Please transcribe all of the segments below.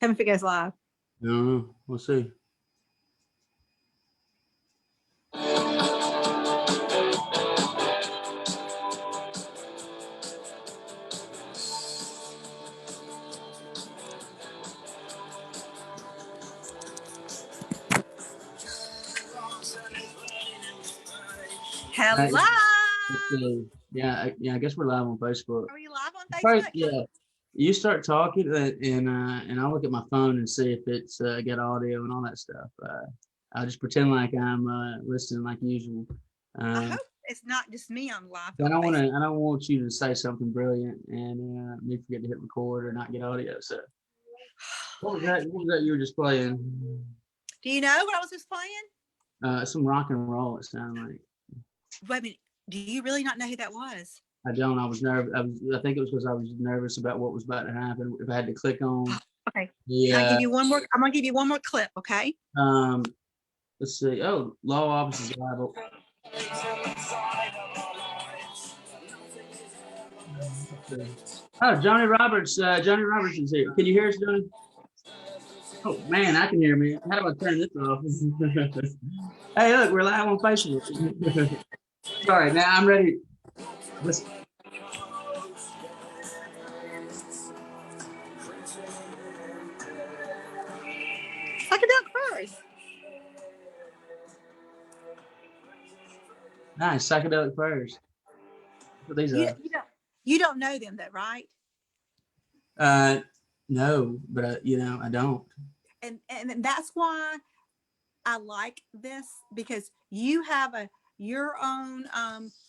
Tell me if it goes live. No, we'll see. Hello. Yeah, I guess we're live on Facebook. Are we live on Facebook? First, yeah. You start talking and I'll look at my phone and see if it's got audio and all that stuff. I'll just pretend like I'm listening like usual. I hope it's not just me on live. I don't want you to say something brilliant and me forget to hit record or not get audio. So what was that you were just playing? Do you know what I was just playing? Some rock and roll, it sounded like. Wait a minute. Do you really not know who that was? I don't. I was nervous. I think it was because I was nervous about what was about to happen. If I had to click on. Okay. Can I give you one more? I'm gonna give you one more clip. Okay. Let's see. Oh, law offices liable. Oh, Johnny Roberts. Johnny Roberts is here. Can you hear us, Johnny? Oh man, I can hear me. How do I turn this off? Hey, look, we're live on Facebook. Sorry, now I'm ready. Listen. Psychedelic Furs. Nice, Psychedelic Furs. What these are. You don't know them though, right? No, but I don't. And that's why I like this, because you have your own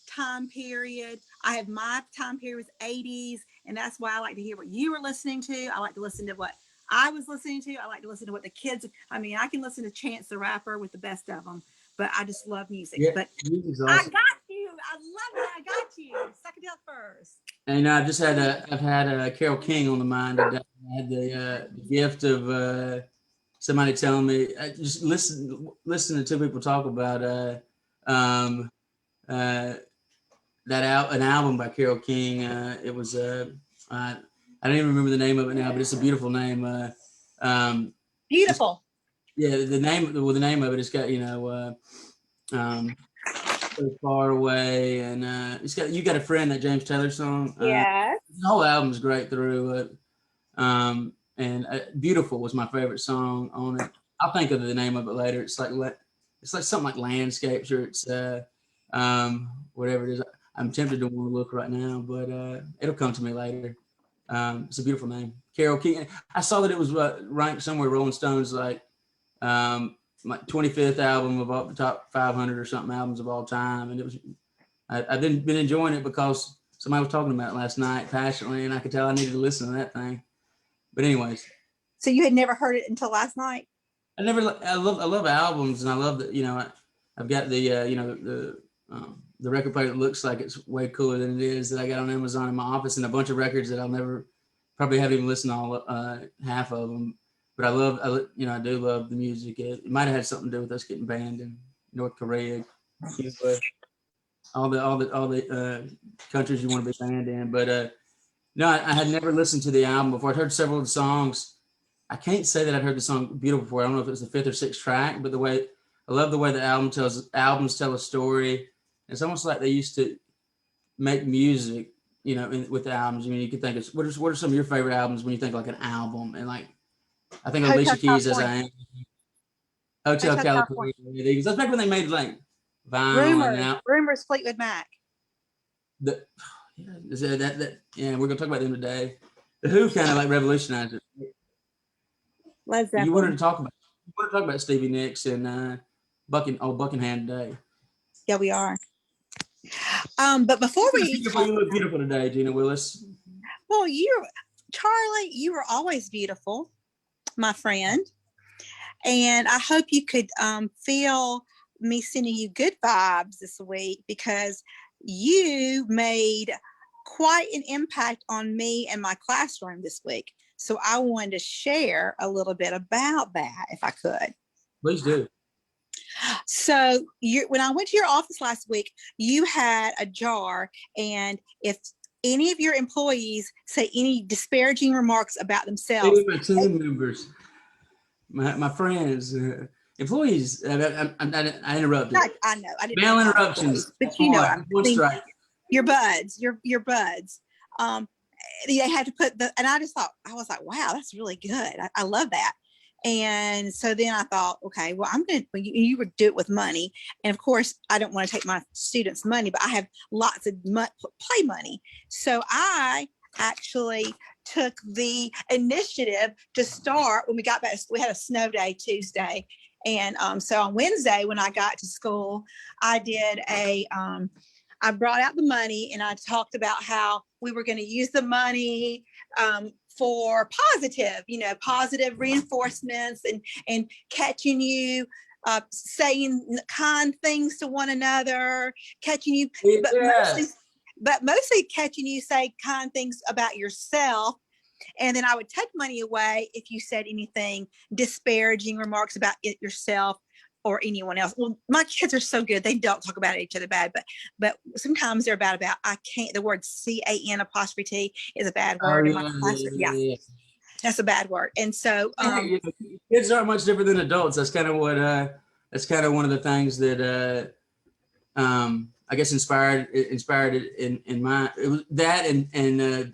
time period. I have my time period was 80s, and that's why I like to hear what you were listening to. I like to listen to what I was listening to. I like to listen to what the kids. I mean, I can listen to Chance the Rapper with the best of them, but I just love music. Yeah, but awesome. I got you. I love it. I got you. Psychedelic Furs. And I've had Carole King on the mind today. I had the gift of somebody telling me, just listening to two people talk about an album by Carole King. It was I don't even remember the name of it now, but it's a beautiful name. Beautiful. Yeah, the name of it has got So Far Away, and it's got You Got a Friend, that James Taylor song. Yes. The whole album's great through it. And Beautiful was my favorite song on it. I'll think of the name of it later. It's like something like Landscapes, or it's whatever it is. I'm tempted to want to look right now, but it'll come to me later. It's a beautiful name, Carole King. I saw that it was ranked somewhere, Rolling Stones, like my 25th album of all the top 500 or something albums of all time, and it was. I've been enjoying it because somebody was talking about it last night passionately, and I could tell I needed to listen to that thing. But anyways. So you had never heard it until last night? I love albums, and I love that, I've got the record player that looks like it's way cooler than it is, that I got on Amazon in my office, and a bunch of records that I'll never probably haven't even listened to all half of them. But I do love the music. It might have had something to do with us getting banned in North Korea, Cuba, all the countries you want to be banned in. But no, I had never listened to the album before. I'd heard several of the songs. I can't say that I'd heard the song Beautiful before. I don't know if it was the 5th or 6th track, but I love the way the albums tell a story. It's almost like they used to make music, with the albums. I mean, you could think of what are some of your favorite albums when you think like an album, and like I think Alicia Keys, As I Am, Hotel California. That's back when they made like vinyl. Rumors, Fleetwood Mac. Yeah, we're gonna talk about them today. The Who kind of like revolutionized it. Led Zeppelin. You wanted to talk about Stevie Nicks and Buckingham today. Yeah, we are. But before you look beautiful today, Gina Willis. Well, Charlie, you were always beautiful, my friend. And I hope you could feel me sending you good vibes this week, because you made quite an impact on me and my classroom this week. So I wanted to share a little bit about that, if I could. Please do. So when I went to your office last week, you had a jar, and if any of your employees say any disparaging remarks about themselves. Any of my team members, my friends, employees. I interrupted. I know. I didn't Mail know interruptions. but you know, I one mean, strike. your buds. They had to put and I just thought, I was like, wow, that's really good. I love that. And so then I thought, okay, well, you would do it with money. And of course, I don't want to take my students' money, but I have lots of play money. So I actually took the initiative to start when we got back. We had a snow day Tuesday. And so on Wednesday, when I got to school, I did I brought out the money and I talked about how we were going to use the money for positive reinforcements and catching you saying kind things to one another, catching you, but mostly catching you say kind things about yourself. And then I would take money away if you said anything disparaging remarks about yourself or anyone else. Well, my kids are so good. They don't talk about each other bad, but sometimes they're bad about, the word CAN' is a bad word in my class. Yeah. That's a bad word. And so kids aren't much different than adults. That's kind of one of the things that I guess inspired it in my, it was that and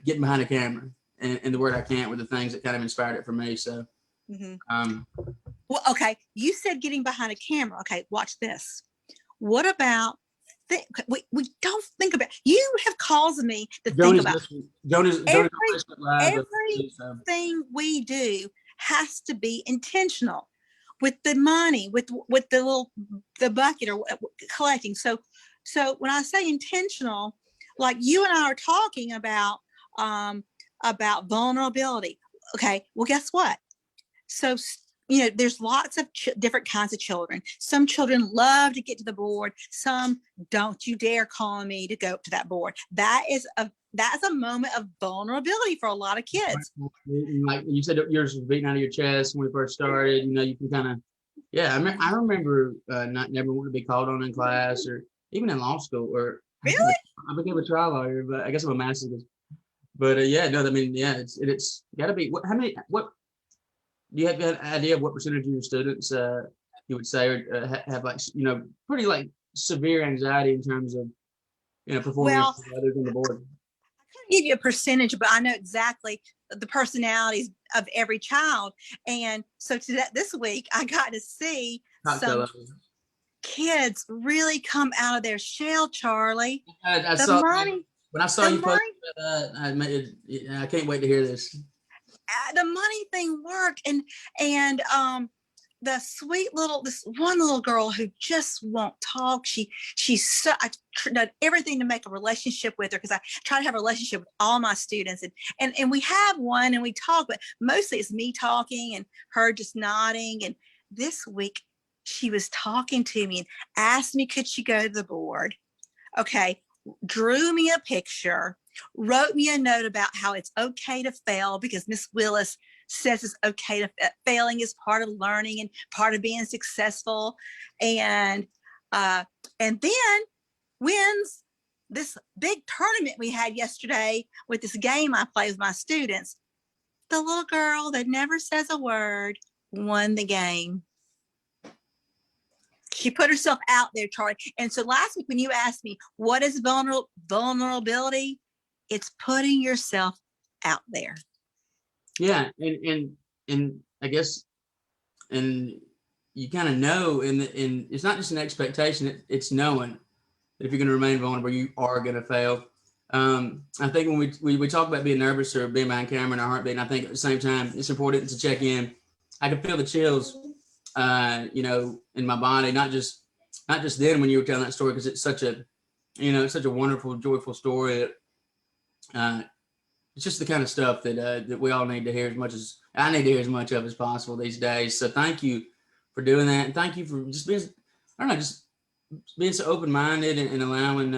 getting behind a camera and the word I can't were the things that kind of inspired it for me. So well, okay, you said getting behind a camera. Okay, watch this. What about we don't think about, you have caused me to think about everything we do has to be intentional with the money, with the bucket or collecting. So when I say intentional, like you and I are talking about vulnerability. Okay, well, guess what? So, there's lots of different kinds of children. Some children love to get to the board. Some don't you dare call me to go to that board. That's a moment of vulnerability for a lot of kids. Like you said, yours was beating out of your chest when we first started. You can kind of, I remember never wanting to be called on in class or even in law school. Or really, I became a trial lawyer, but I guess I'm a master's. But it's got to be. What do you have an idea of what percentage of your students you would say have pretty like severe anxiety in terms of performing others on the board? I couldn't give you a percentage, but I know exactly the personalities of every child. And so this week I got to see some kids really come out of their shell, Charlie. I saw when I saw you post I can't wait to hear this. The money thing worked, and this one little girl who just won't talk. I done everything to make a relationship with her because I try to have a relationship with all my students, and we have one and we talk, but mostly it's me talking and her just nodding. And this week she was talking to me and asked me could she go to the board. Okay, drew me a picture, wrote me a note about how it's okay to fail because Miss Willis says it's okay to failing is part of learning and part of being successful. And then wins this big tournament we had yesterday with this game I play with my students. The little girl that never says a word won the game. She put herself out there, Charlie. And so last week when you asked me, what is vulnerability? It's putting yourself out there. Yeah. And I guess, and you kind of know, and it's not just an expectation, it's knowing that if you're going to remain vulnerable, you are going to fail. I think when we talk about being nervous or being behind camera and our heartbeat, and I think at the same time, it's important to check in. I can feel the chills, in my body, not just then when you were telling that story, because it's such a wonderful, joyful story that it's just the kind of stuff that we all need to hear as much as I need to hear as much of as possible these days. So thank you for doing that. And thank you for just being so open-minded and allowing,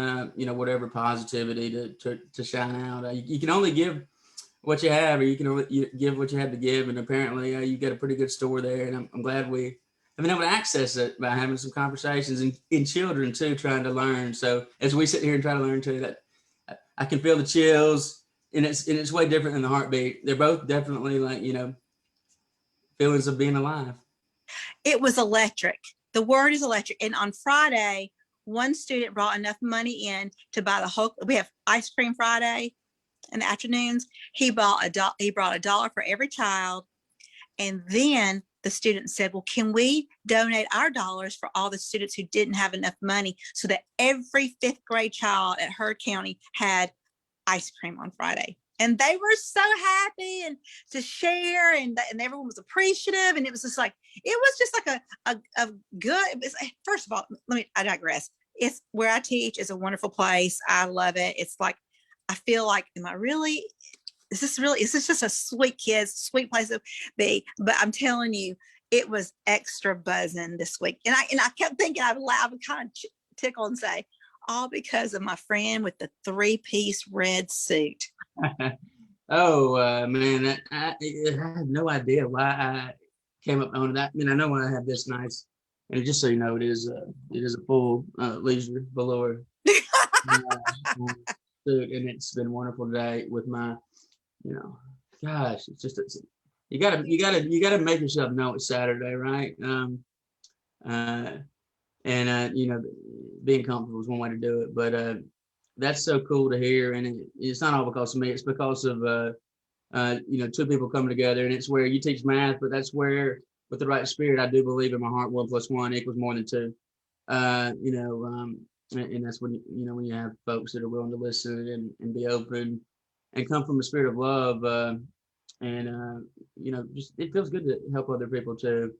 whatever positivity to shine out. You can only give what you have, or you can only give what you have to give. And apparently you got a pretty good store there. And I'm glad we have been able to access it by having some conversations and in children too, trying to learn. So as we sit here and try to learn too, I can feel the chills, and it's way different than the heartbeat. They're both definitely like, you know, feelings of being alive. It was electric. The word is electric. And on Friday, one student brought enough money in to buy the whole. We have ice cream Friday in the afternoons. He brought $1 for every child, and then the student said, well, can we donate our dollars for all the students who didn't have enough money so that every 5th grade child at Heard County had ice cream on Friday? And they were so happy and to share, and everyone was appreciative. And it was just like, it was just like a good, first of all, I digress. It's where I teach is a wonderful place. I love it. It's like, I feel like, is this just a sweet sweet place to be? But I'm telling you, it was extra buzzing this week. And I kept thinking, I would kind of tickle and say, all because of my friend with the 3-piece red suit. Oh, man, I have no idea why I came up on that. I mean, I know when I have this nice, and just so you know, it is a full leisure velour suit, and it's been wonderful today with my, you know, gosh, it's just you gotta make yourself know it's Saturday, right? You know, being comfortable is one way to do it, but that's so cool to hear, and it's not all because of me. It's because of you know, 2 people coming together, and it's where you teach math, but that's where, with the right spirit, I do believe in my heart, 1 + 1 = more than 2. You know, and that's when you know, when you have folks that are willing to listen and be open and come from a spirit of love, and you know, just it feels good to help other people too.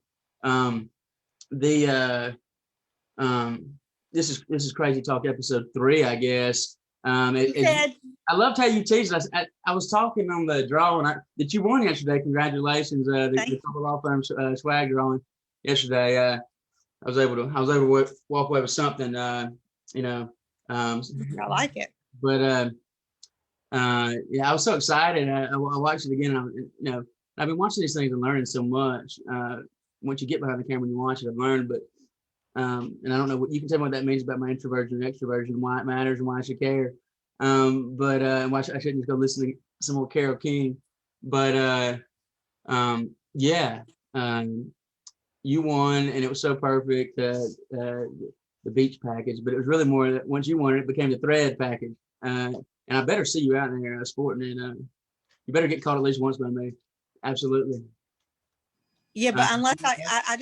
This is Crazy Talk episode 3, I guess. I loved how you teased us. I was talking on the drawing that you won yesterday. Congratulations, the couple law firm swag drawing yesterday. I was able to walk away with something. You know, I like it. But yeah, I was so excited. I watched it again. You know, I've been watching these things and learning so much. Once you get behind the camera and you watch it, I've learned. But and I don't know what you can tell me what that means about my introversion and extroversion, why it matters and why I should care. But why I shouldn't just go listen to some more Carole King. But yeah, you won, and it was so perfect. The beach package, but it was really more that once you won it became the thread package. And I better see you out there sporting, and you better get caught at least once by me. Absolutely. Yeah, but unless I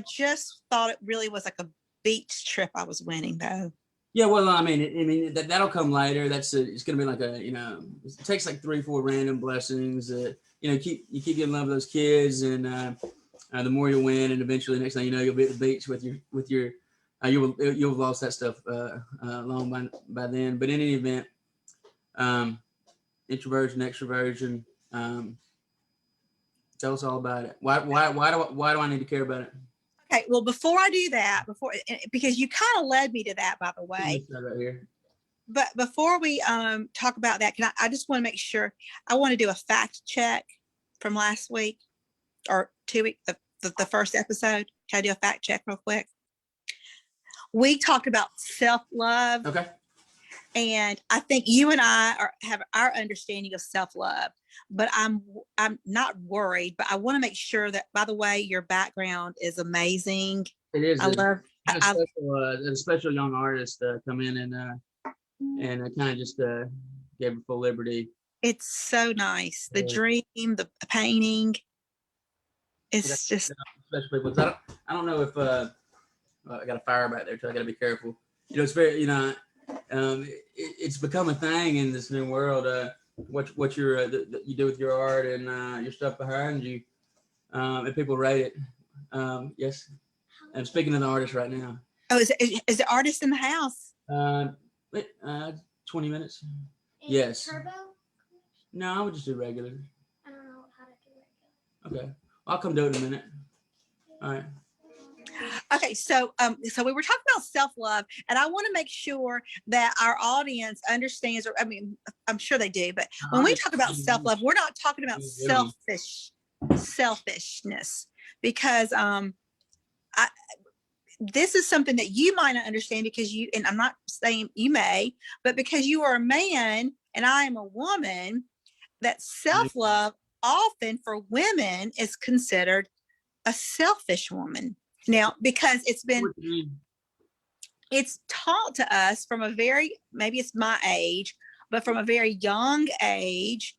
just thought it really was like a beach trip I was winning, though. Yeah, well, I mean that'll come later. It's gonna be like a, you know, it takes like 3-4 random blessings. You know, you keep getting love of those kids, and the more you win, and eventually next thing you know, you'll be at the beach with your you'll have lost that stuff long by then. But in any event, introversion, extroversion. Tell us all about it. Why do I need to care about it? Okay, well, before I do that, because you kind of led me to that, by the way. Right here. But before we talk about that, I just want to make sure, I want to do a fact check from last week or 2 weeks, the first episode. Can I do a fact check real quick? We talked about self-love. Okay. And I think you and I have our understanding of self-love, but I'm not worried, but I want to make sure that, by the way, your background is amazing. It is. A special young artist come in and kind of just gave her full liberty. It's so nice. The dream, the painting. It's just special people. I don't know if I got a fire back there, so I got to be careful. You know, it's very, you know, it's become a thing in this new world. What you do with your art and your stuff behind you, and people rate it. Yes, I'm speaking to the artist right now. Oh, is the artist in the house? 20 minutes. And yes. Turbo? No, I would just do regular. I don't know how to do regular. Okay, I'll come do it in a minute. All right. Okay, so we were talking about self-love, and I want to make sure that our audience understands, or I mean, I'm sure they do, but when we talk about self-love, we're not talking about selfishness, because this is something that you might not understand because you, and I'm not saying you may, but because you are a man and I am a woman, that self-love often for women is considered a selfish woman. Now, because it's taught to us from a very, maybe it's my age, but from a very young age,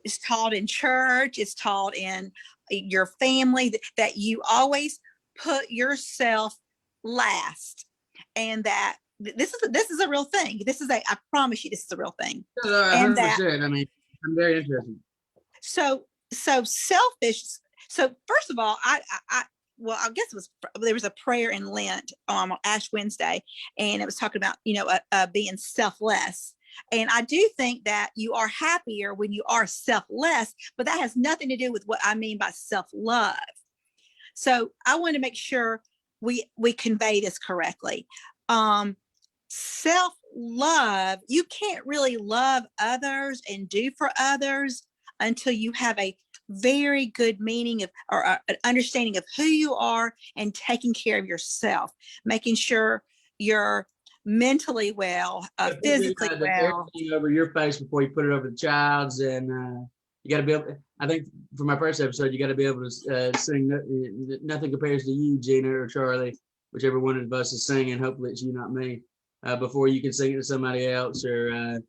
it's taught in church, it's taught in your family that you always put yourself last, and that this is a real thing. I promise you, this is a real thing. And 100%. I mean, I'm very interested. So selfish. So first of all, I I guess there was a prayer in Lent on Ash Wednesday, and it was talking about, being selfless. And I do think that you are happier when you are selfless, but that has nothing to do with what I mean by self-love. So I want to make sure we convey this correctly. Self-love, you can't really love others and do for others until you have a very good meaning of, or an understanding of who you are, and taking care of yourself, making sure you're mentally well, physically well. Over your face before you put it over the child's, and you got to be able. I think for my first episode, you got to be able to sing "Nothing Compares to You," Gina or Charlie, whichever one of us is singing. Hopefully, it's you, not me. Before you can sing it to somebody else, or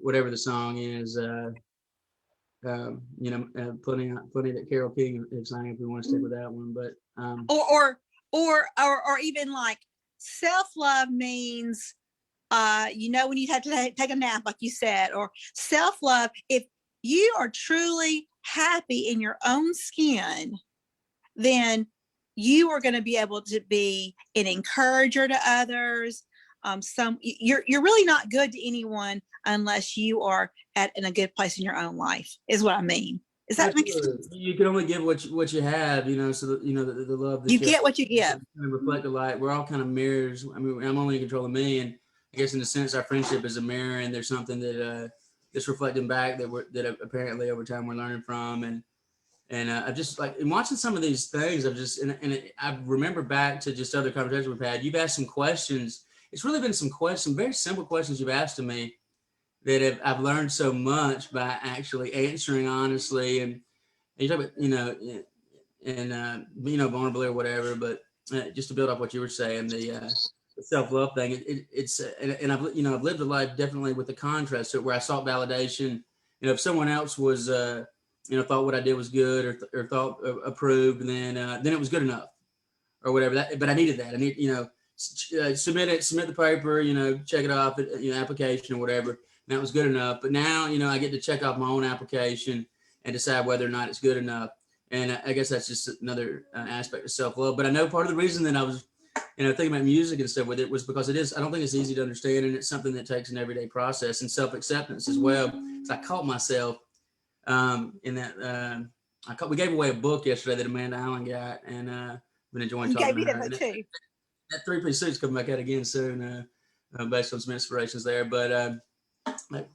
whatever the song is. Plenty that Carole King is saying, if we want to stick with that one, but or even like self-love means when you have to take a nap, like you said, or self-love, if you are truly happy in your own skin, then you are going to be able to be an encourager to others. You're really not good to anyone unless you are in a good place in your own life, is what I mean. Is that make sense? You can only give what you have, so that the love that you get what you give. Reflect the light. We're all kind of mirrors. I mean, I'm only in control of me, and I guess in a sense, our friendship is a mirror, and there's something that that's reflecting back that apparently over time we're learning from, and I just like in watching some of these things. I remember back to just other conversations we've had. You've asked some questions. It's really been some very simple questions you've asked to me that I've learned so much by actually answering honestly, and you talk about vulnerable or whatever, but just to build off what you were saying, the self-love thing, it's I've lived a life definitely with the contrast to it, where I sought validation. If someone else was thought what I did was good, or thought approved, then it was good enough or whatever. But I needed that. I need submit the paper, check it off, application or whatever. And that was good enough. But now, I get to check off my own application and decide whether or not it's good enough. And I guess that's just another aspect of self-love. But I know part of the reason that I was, thinking about music and stuff with it was because I don't think it's easy to understand. And it's something that takes an everyday process, and self-acceptance as well. So I caught myself in that. We gave away a book yesterday that Amanda Allen got, and I've been enjoying talking about her. That three-piece suit's coming back out again soon, based on some inspirations there. But and I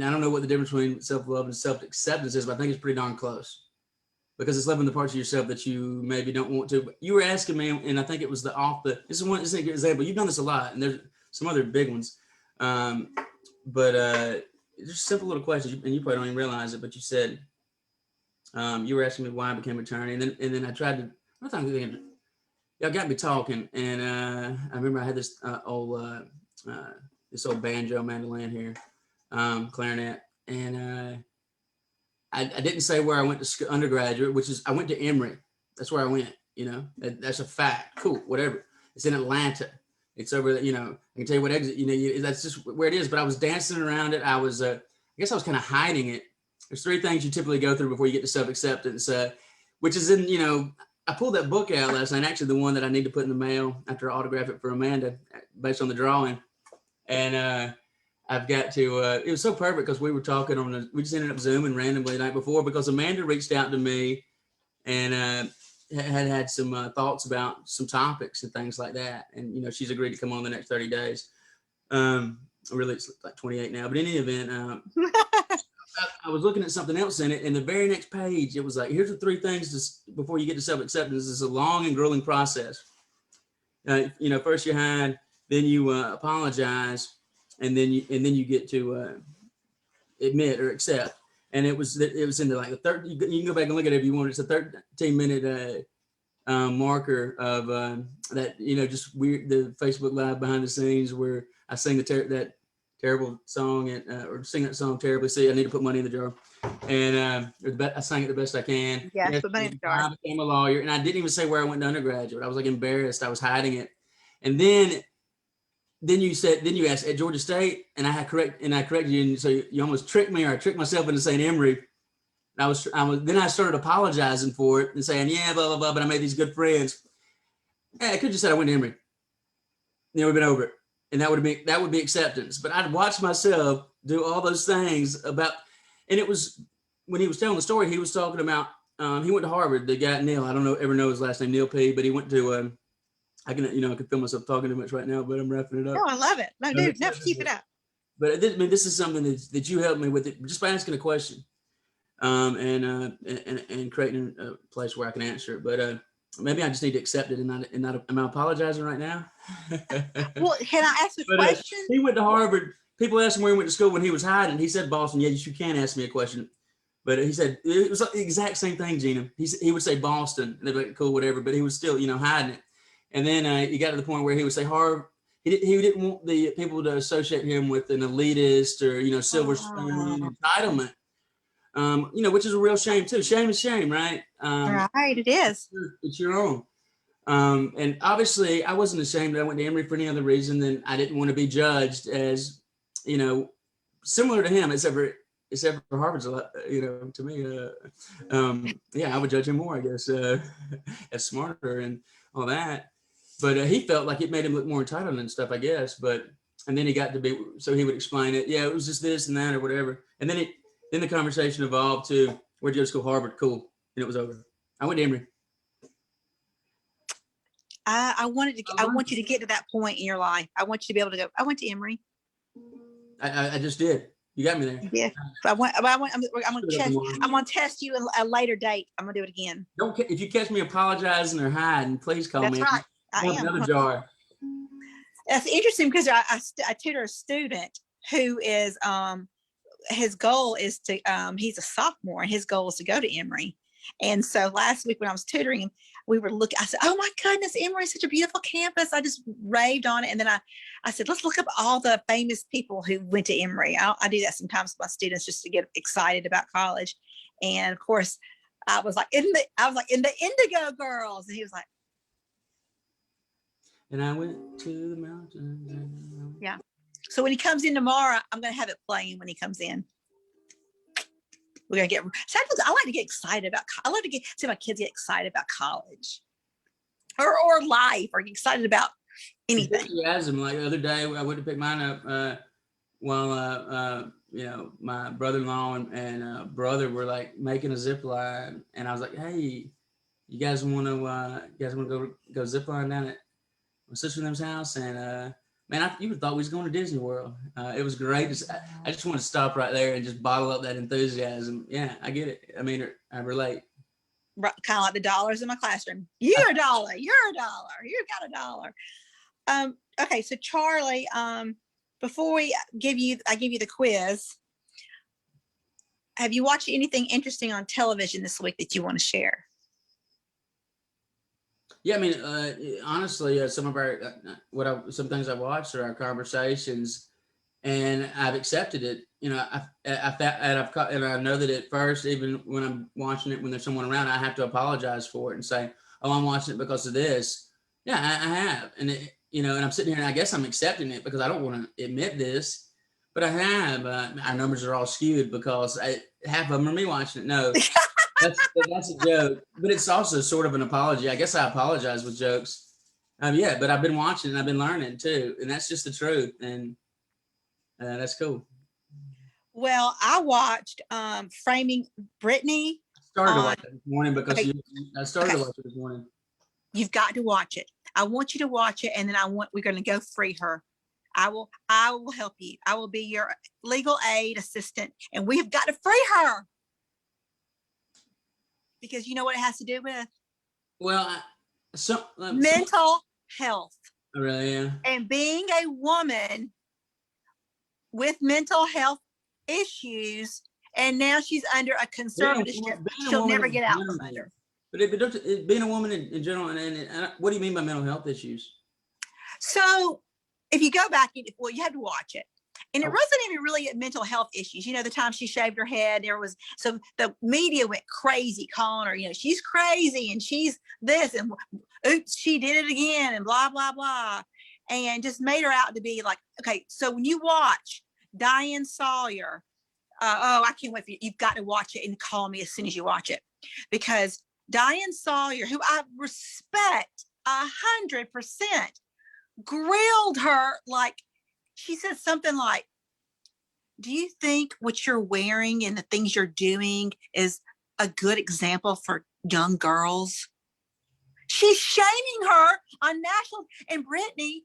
don't know what the difference between self-love and self-acceptance is, but I think it's pretty darn close, because it's loving the parts of yourself that you maybe don't want to. But you were asking me, and I think it was this is a good example. You've done this a lot, and there's some other big ones. But just simple little questions, and you probably don't even realize it, but you said you were asking me why I became an attorney, and then I tried to. Y'all got me talking, and I remember I had this old banjo mandolin here, clarinet, and I didn't say where I went to undergraduate, which is I went to Emory. That's where I went. That's a fact. Cool, whatever. It's in Atlanta. It's over. I can tell you what exit. That's just where it is. But I was dancing around it. I was. I guess I was kind of hiding it. There's three things you typically go through before you get to self-acceptance, which is in I pulled that book out last night, actually the one that I need to put in the mail after I autograph it for Amanda based on the drawing. And I've got to, it was so perfect because we were talking we just ended up Zooming randomly the night before, because Amanda reached out to me and had some thoughts about some topics and things like that. And, she's agreed to come on the next 30 days. Really, it's like 28 now, but in any event, I was looking at something else in it, and the very next page, it was like, here's the 3 things before you get to self-acceptance. It's a long and grueling process. First you hide, then you apologize, and then you get to admit or accept. And it was in the like the third. You can go back and look at it if you want. It's a 13-minute marker of that, just weird, the Facebook Live behind the scenes where I sing that terrible song or sing that song terribly. See, I need to put money in the jar, and I sang it the best I can. Yes, put money in the jar. I became a lawyer, and I didn't even say where I went to undergraduate. I was like embarrassed. I was hiding it, and then you asked at Georgia State, and I corrected you, and so you almost tricked me, or I tricked myself into saying Emory. Then I started apologizing for it and saying, yeah, blah, blah, blah, but I made these good friends. Yeah, I could have just said I went to Emory. We've been over it. And that would be acceptance. But I'd watch myself do all those things and it was, when he was telling the story, he was talking about, he went to Harvard, the guy, Neil, I don't ever know his last name, Neil P., but he went to, I can feel myself talking too much right now, but I'm wrapping it up. No, I love it. No, dude, no, keep it up. But this is something that you helped me with it just by asking a question. And creating a place where I can answer it. But maybe I just need to accept it and not. Am I apologizing right now? Well, can I ask a question? He went to Harvard. People asked him where he went to school when he was hiding. He said Boston. Yeah, you can ask me a question. But he said it was like the exact same thing, Gina. He would say Boston. And they'd be like, cool, whatever. But he was still, hiding it. And then he got to the point where he would say Harvard. He didn't want the people to associate him with an elitist or silver spoon entitlement. Which is a real shame too. Shame is shame, right? Right, it is. It's your own. And obviously I wasn't ashamed that I went to Emory for any other reason than I didn't want to be judged as, similar to him, except for Harvard's a lot, to me, I would judge him more, I guess, as smarter and all that. But he felt like it made him look more entitled and stuff, I guess. And then he got to be, so he would explain it. Yeah, it was just this and that or whatever. And then the conversation evolved to, where'd you go to school? Harvard. Cool. And it was over. I went to Emory. I want you to get to that point in your life. I want you to be able to go, I went to Emory. I just did. You got me there. Yeah. I'm going to test you at a later date. I'm going to do it again. If you catch me apologizing or hiding, please call me. That's right. I am. Another jar. That's interesting because I tutor a student who is, his goal is to, he's a sophomore and his goal is to go to Emory. And so last week when I was tutoring him, we were looking, I said, oh my goodness, Emory is such a beautiful campus. I just raved on it. And then I said, let's look up all the famous people who went to Emory. I do that sometimes with my students just to get excited about college. And of course, I was like in the Indigo Girls. And he was like, and I went to the mountains. Yeah. So when he comes in tomorrow, I'm going to have it playing when he comes in. We're going to I like to get excited about, I like to see my kids get excited about college or life or get excited about anything. Enthusiasm. Like the other day, I went to pick mine up while, my brother-in-law and brother were like making a zip line. And I was like, hey, you guys want to go zip line down at my sister-in-law's house? And, man, you would have thought we was going to Disney World. It was great. I just want to stop right there and just bottle up that enthusiasm. Yeah, I get it. I mean, I relate. Kind of like the dollars in my classroom. You're a dollar. You're a dollar. You got a dollar. Okay, so Charlie, before I give you the quiz, have you watched anything interesting on television this week that you want to share? Yeah, I mean, honestly, some things I've watched are our conversations, and I've accepted it. I know that at first, even when I'm watching it, when there's someone around, I have to apologize for it and say, "Oh, I'm watching it because of this." Yeah, I have, and and I'm sitting here, and I guess I'm accepting it because I don't want to admit this, but I have. Our numbers are all skewed because half of them are me watching it. No. That's a joke, but it's also sort of an apology. I guess I apologize with jokes. But I've been watching and I've been learning too, and that's just the truth, and that's cool. Well, I watched Framing Brittany. I started to watch it this morning because I started to watch it this morning. You've got to watch it. I want you to watch it, and then we're going to go free her. I will help you. I will be your legal aid assistant, and we have got to free her. Because you know what it has to do with? Well, Mental health. Really, yeah. And being a woman with mental health issues, and now she's under a conservatorship. She'll never get out from under. But being a woman in general, and what do you mean by mental health issues? So if you go back, well, you had to watch it. And it wasn't even really mental health issues. You know, the time she shaved her head, so the media went crazy calling her, you know, she's crazy and she's this and oops, she did it again and blah, blah, blah. And just made her out to be like, okay, so when you watch Diane Sawyer, I can't wait for you. You've got to watch it and call me as soon as you watch it. Because Diane Sawyer, who I respect 100%, grilled her like, she said something like, do you think what you're wearing and the things you're doing is a good example for young girls? She's shaming her on national, and Brittany,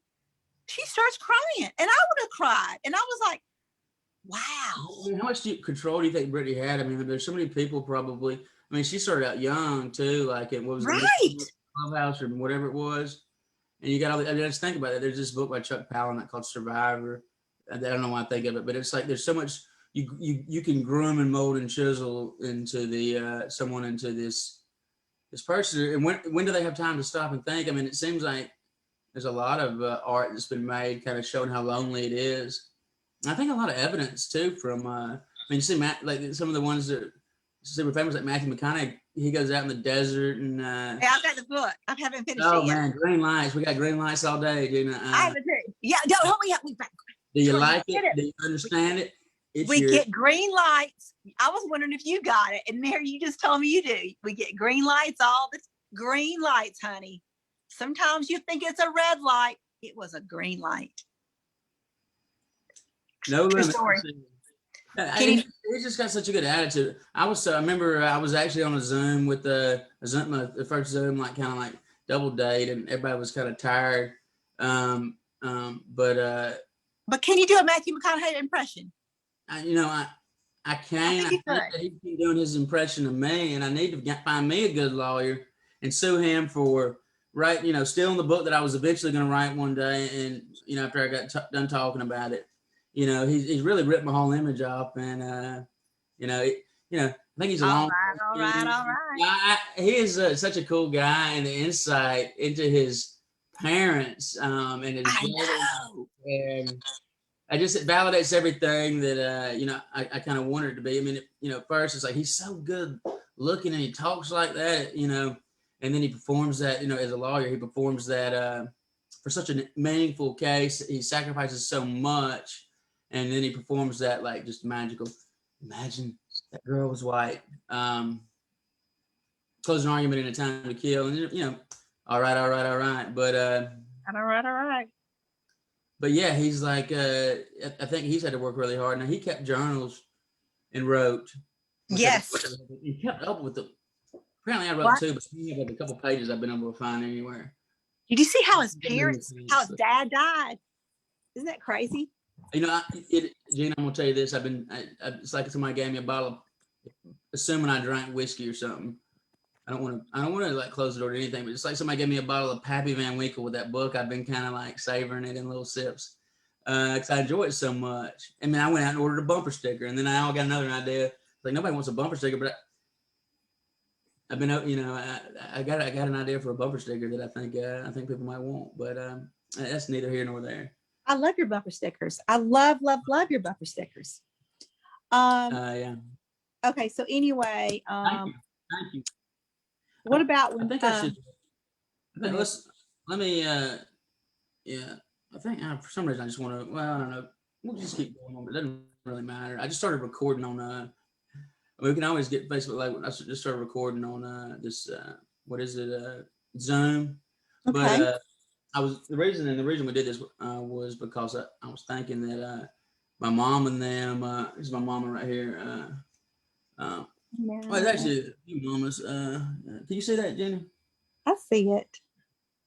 she starts crying, and I would have cried. And I was like, wow. I mean, how much control do you think Brittany had? I mean, there's so many people probably. I mean, she started out young too, like it was right. Clubhouse or whatever it was. And you got all. I mean, just think about it. There's this book by Chuck Palahniuk called Survivor. I don't know why I think of it, but it's like there's so much you can groom and mold and chisel into the someone into this person. And when do they have time to stop and think? I mean, it seems like there's a lot of art that's been made, kind of showing how lonely it is. And I think a lot of evidence too from. I mean, you see, like some of the ones that super famous, like Matthew McConaughey. He goes out in the desert and. Yeah, I've got the book. I haven't finished it yet. Oh man, green lights. We got green lights all day, Gina. I have it too. Yeah, no, we do you like it? Do you understand it? We get green lights. I was wondering if you got it, and Mary, you just told me you do. We get green lights, all the green lights, honey. Sometimes you think it's a red light. It was a green light. No limit. Story. He's just got such a good attitude. I remember I was actually on a Zoom with the first Zoom, like kind of like double date, and everybody was kind of tired. But can you do a Matthew McConaughey impression? I can. He's been doing his impression of me, and I need to find me a good lawyer and sue him for stealing the book that I was eventually going to write one day. And after I got done talking about it. He's really ripped my whole image off, and I think he's a all right. He is such a cool guy, and the insight into his parents and his and it validates everything that I kind of wanted it to be. I mean, first it's like he's so good looking and he talks like that, and then he performs that, as a lawyer, he performs that for such a meaningful case. He sacrifices so much. And then he performs that like just magical. Imagine that girl was white. Close an argument in A Time to Kill, and all right. But all right. But yeah, he's like I think he's had to work really hard. Now he kept journals and wrote. Yes. He kept up with them. Apparently I wrote too, but he had a couple pages I've been able to find anywhere. Did you see how his dad died? Isn't that crazy? Gina, I'm gonna tell you this. It's like somebody gave me a bottle of, assuming I drank whiskey or something. I don't want to like close the door to anything, but it's like somebody gave me a bottle of Pappy Van Winkle with that book. I've been kind of like savoring it in little sips because I enjoy it so much. I mean, I went out and ordered a bumper sticker, and then I got another idea. Like nobody wants a bumper sticker, but I've been, I got an idea for a bumper sticker that I think people might want, but that's neither here nor there. I love your bumper stickers. I love your bumper stickers. Yeah. Okay, so anyway, Thank you. What about when? I think I should. Let me. Yeah. I think for some reason I just want to. Well, I don't know. We'll just keep going on. It doesn't really matter. I just started recording on. We can always get Facebook Live. I just started recording on this. What is it? Zoom. Okay. But the reason we did this was because I was thinking that my mom and them. This is my mama right here. Well, it's actually a few mamas. Can you see that, Jenny? I see it.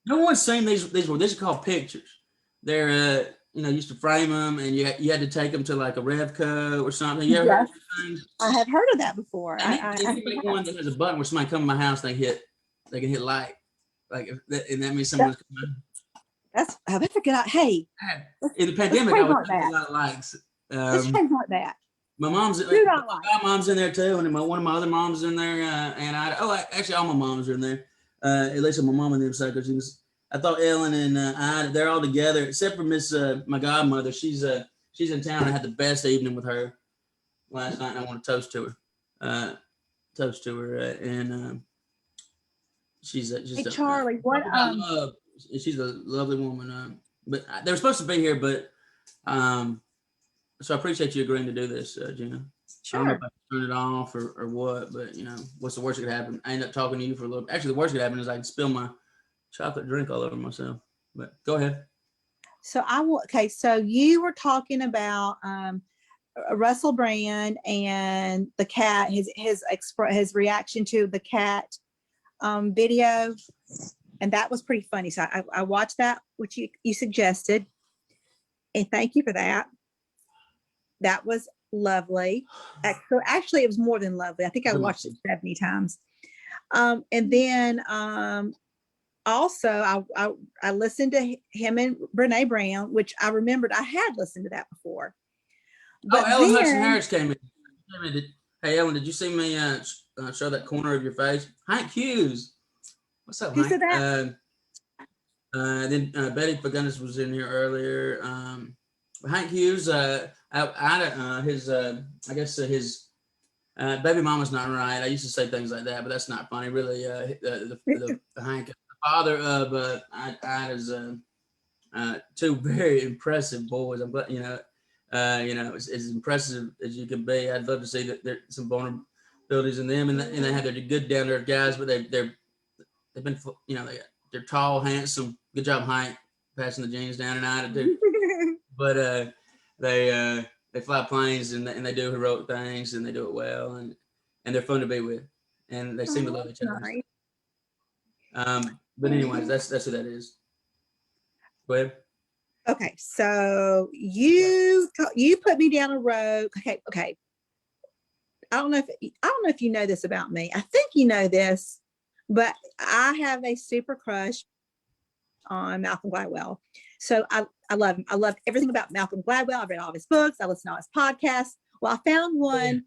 No one's seen these. These are called pictures. They're used to frame them, and you had to take them to like a Revco or something. You ever heard of these things? I have heard of that before. And if you make one that has a button where somebody come to my house, they can hit like and that means someone's coming. That's a good idea. Hey, In the pandemic, I was like a lot of likes. let's trademark that. My mom's my mom's in there too, and one of my other moms in there, and actually all my moms are in there. At least my mom and them side, because I thought Ellen and Ida, they're all together, except for Miss my godmother. She's in town. I had the best evening with her last night, and I want to toast to her. And she's just hey, Charlie, what she's a lovely woman. But they were supposed to be here, but so I appreciate you agreeing to do this, Gina. Sure. I don't know if I can turn it off or what, but what's the worst that could happen? I end up talking to you for a little. Actually, the worst that could happen is I can spill my chocolate drink all over myself. But go ahead. So so you were talking about Russell Brand and the cat, his reaction to the cat video, and that was pretty funny. So I watched that, which you suggested, and thank you for that. That was lovely. So actually, it was more than lovely. I think I watched it 70 times. And then also I listened to him and Brene Brown, which I remembered I had listened to that before. But Ellen Hudson Harris came in. Hey, Ellen, did you see me show that corner of your face? Hank Hughes. What's up, Hank? Who said that? Then Betty Fagundes was in here earlier. Hank Hughes, his baby mama's not right. I used to say things like that, but that's not funny. Really, the Hank, the father of Ida's two very impressive boys. I'm glad, as impressive as you can be. I'd love to see that there's some vulnerabilities in them, and they have their good down there guys, but they've been, they're tall, handsome. Good job, Hank, passing the genes down and Ida too. But they fly planes and they do heroic things and they do it well, and they're fun to be with, and they seem to love each other. Nice. But anyways, that's who that is. Go ahead. Okay, so you put me down a road. Okay. I don't know if you know this about me. I think you know this, but I have a super crush on Malcolm Gladwell. So I love him. I love everything about Malcolm Gladwell. I've read all of his books. I listen to all his podcasts. Well, I found one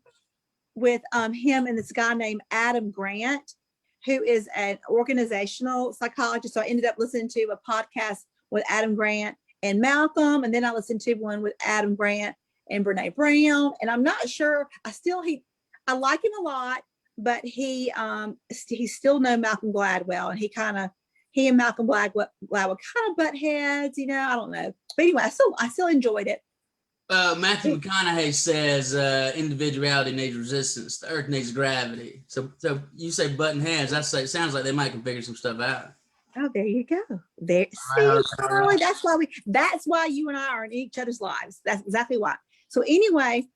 with him and this guy named Adam Grant, who is an organizational psychologist. So I ended up listening to a podcast with Adam Grant and Malcolm, and then I listened to one with Adam Grant and Brene Brown. And I'm not sure. I like him a lot, but he still know Malcolm Gladwell, and he and Malcolm Gladwell kind of butt heads, I don't know. But anyway, I still enjoyed it. Matthew McConaughey says individuality needs resistance. The earth needs gravity. So you say button heads. I say it sounds like they might can figure some stuff out. Oh, there you go. There, see, Charlie, that's why you and I are in each other's lives. That's exactly why. So anyway,